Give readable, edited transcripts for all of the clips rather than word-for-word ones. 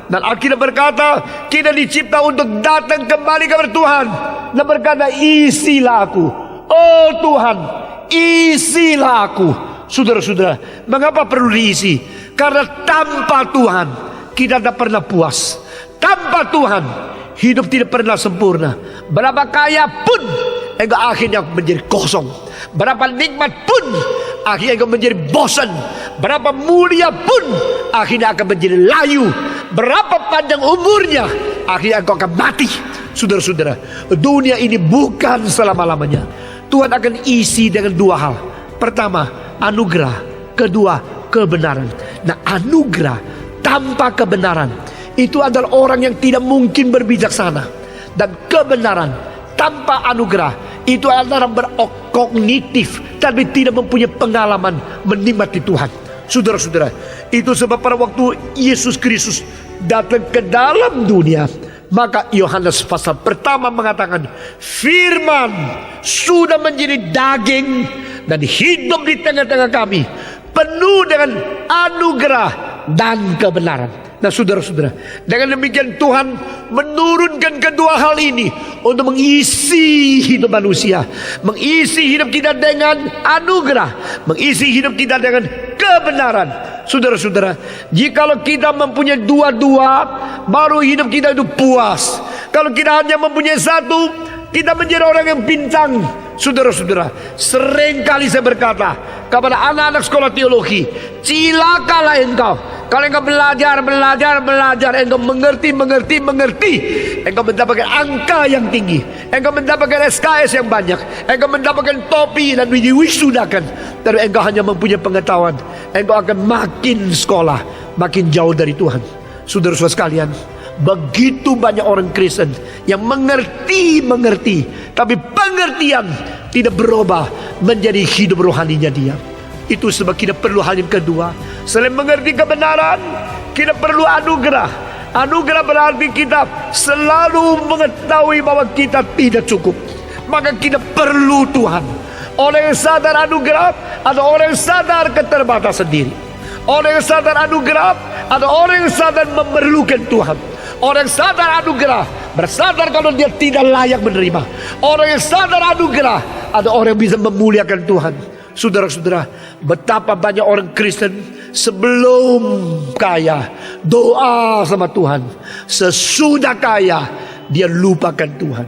Dan Alkitab berkata, kita dicipta untuk datang kembali kepada Tuhan. Dan berkata, isilah aku. Oh Tuhan, isilah aku. Saudara-saudara, mengapa perlu diisi? Karena tanpa Tuhan kita tidak pernah puas. Tanpa Tuhan hidup tidak pernah sempurna. Berapa kaya pun engkau akhirnya menjadi kosong. Berapa nikmat pun akhirnya engkau menjadi bosan. Berapa mulia pun akhirnya akan menjadi layu. Berapa panjang umurnya akhirnya engkau akan mati. Saudara-saudara, dunia ini bukan selama-lamanya. Tuhan akan isi dengan dua hal. Pertama, anugerah. Kedua, kebenaran. Nah, anugerah tanpa kebenaran itu adalah orang yang tidak mungkin berbijaksana. Dan kebenaran tanpa anugerah itu adalah berkognitif tapi tidak mempunyai pengalaman menikmati Tuhan. Saudara-saudara, itu sebab pada waktu Yesus Kristus datang ke dalam dunia, maka Yohanes pasal pertama mengatakan, firman sudah menjadi daging dan hidup di tengah-tengah kami, penuh dengan anugerah dan kebenaran. Nah saudara-saudara, dengan demikian Tuhan menurunkan kedua hal ini untuk mengisi hidup manusia, mengisi hidup kita dengan anugerah, mengisi hidup kita dengan kebenaran. Saudara-saudara, jikalau kita mempunyai dua-dua, baru hidup kita itu puas. Kalau kita hanya mempunyai satu, kita menjadi orang yang pincang. Saudara-saudara, seringkali saya berkata kepada anak-anak sekolah teologi, cilakalah engkau kalau engkau belajar, engkau mengerti, engkau mendapatkan angka yang tinggi, engkau mendapatkan SKS yang banyak, engkau mendapatkan topi dan diwisudakan, tapi engkau hanya mempunyai pengetahuan, engkau akan makin sekolah, makin jauh dari Tuhan. Saudara-saudara sekalian, begitu banyak orang Kristen yang mengerti, tapi pengertian tidak berubah menjadi hidup rohaninya dia. Itu sebab kita perlu hal yang kedua. Selain mengerti kebenaran, kita perlu anugerah. Anugerah berarti kita selalu mengetahui bahwa kita tidak cukup. Maka kita perlu Tuhan. Orang yang sadar anugerah ada orang yang sadar keterbatasan diri. Orang yang sadar anugerah ada orang yang sadar memerlukan Tuhan. Orang yang sadar anugerah bersadar kalau dia tidak layak menerima. Orang yang sadar anugerah ada orang yang bisa memuliakan Tuhan. Saudara-saudara, betapa banyak orang Kristen sebelum kaya doa sama Tuhan, sesudah kaya dia lupakan Tuhan.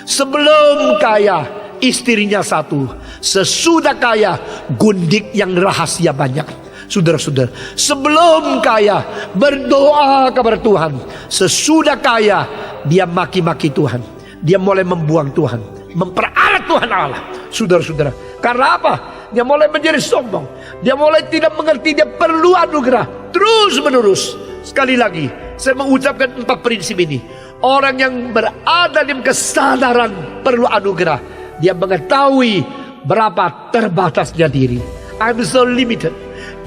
Sebelum kaya istrinya satu, sesudah kaya gundik yang rahasia banyak. Saudara-saudara, sebelum kaya berdoa kepada Tuhan, sesudah kaya dia maki-maki Tuhan, dia mulai membuang Tuhan, memperalat Tuhan Allah. Saudara-saudara, karena apa? Dia mulai menjadi sombong, dia mulai tidak mengerti, dia perlu anugerah terus menerus. Sekali lagi saya mengucapkan 4 prinsip ini. Orang yang berada di kesadaran perlu anugerah, dia mengetahui berapa terbatasnya diri. I'm so limited,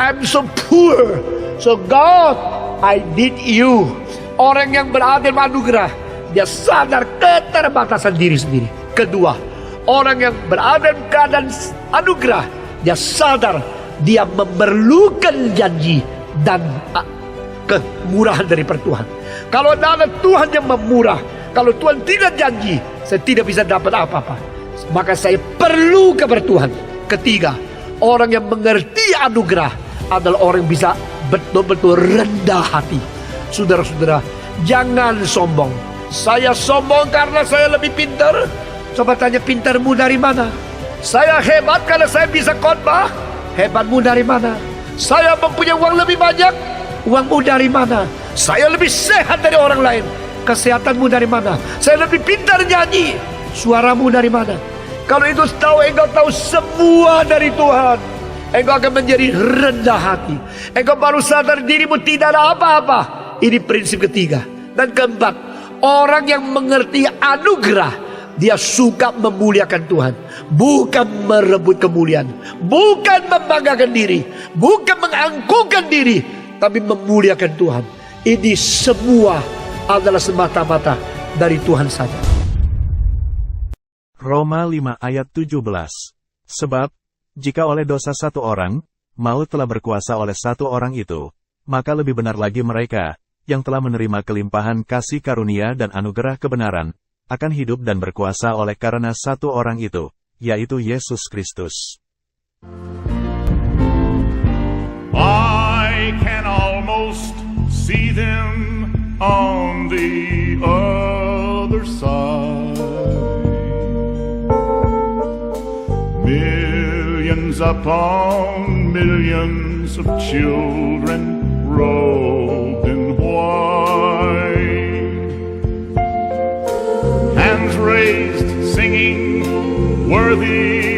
I'm so poor, so God, I need you. Orang yang berada di anugerah, dia sadar keterbatasan diri sendiri. Kedua, orang yang berada dalam keadaan anugerah, dia sadar dia memerlukan janji dan kemurahan dari Tuhan. Kalau ada Tuhan yang memurah, kalau Tuhan tidak janji, saya tidak bisa dapat apa-apa. Maka saya perlu kepada Tuhan. Ketiga, orang yang mengerti anugerah adalah orang yang bisa betul-betul rendah hati. Saudara-saudara, jangan sombong. Saya sombong karena saya lebih pintar. Coba tanya, pintarmu dari mana? Saya hebat karena saya bisa khotbah. Hebatmu dari mana? Saya mempunyai uang lebih banyak. Uangmu dari mana? Saya lebih sehat dari orang lain. Kesehatanmu dari mana? Saya lebih pintar nyanyi. Suaramu dari mana? Kalau itu tahu, engkau tahu semua dari Tuhan, engkau akan menjadi rendah hati. Engkau baru sadar dirimu tidak ada apa-apa. Ini prinsip ketiga. Dan keempat, orang yang mengerti anugerah, dia suka memuliakan Tuhan, bukan merebut kemuliaan, bukan membanggakan diri, bukan mengangkuhkan diri, tapi memuliakan Tuhan. Ini semua adalah semata-mata dari Tuhan saja. Roma 5 ayat 17. Sebab, jika oleh dosa satu orang, maut telah berkuasa oleh satu orang itu, maka lebih benar lagi mereka, yang telah menerima kelimpahan kasih karunia dan anugerah kebenaran, akan hidup dan berkuasa oleh karena satu orang itu, yaitu Yesus Kristus. I can almost see them on the other side. Millions upon millions of children robed in white, hands raised singing, worthy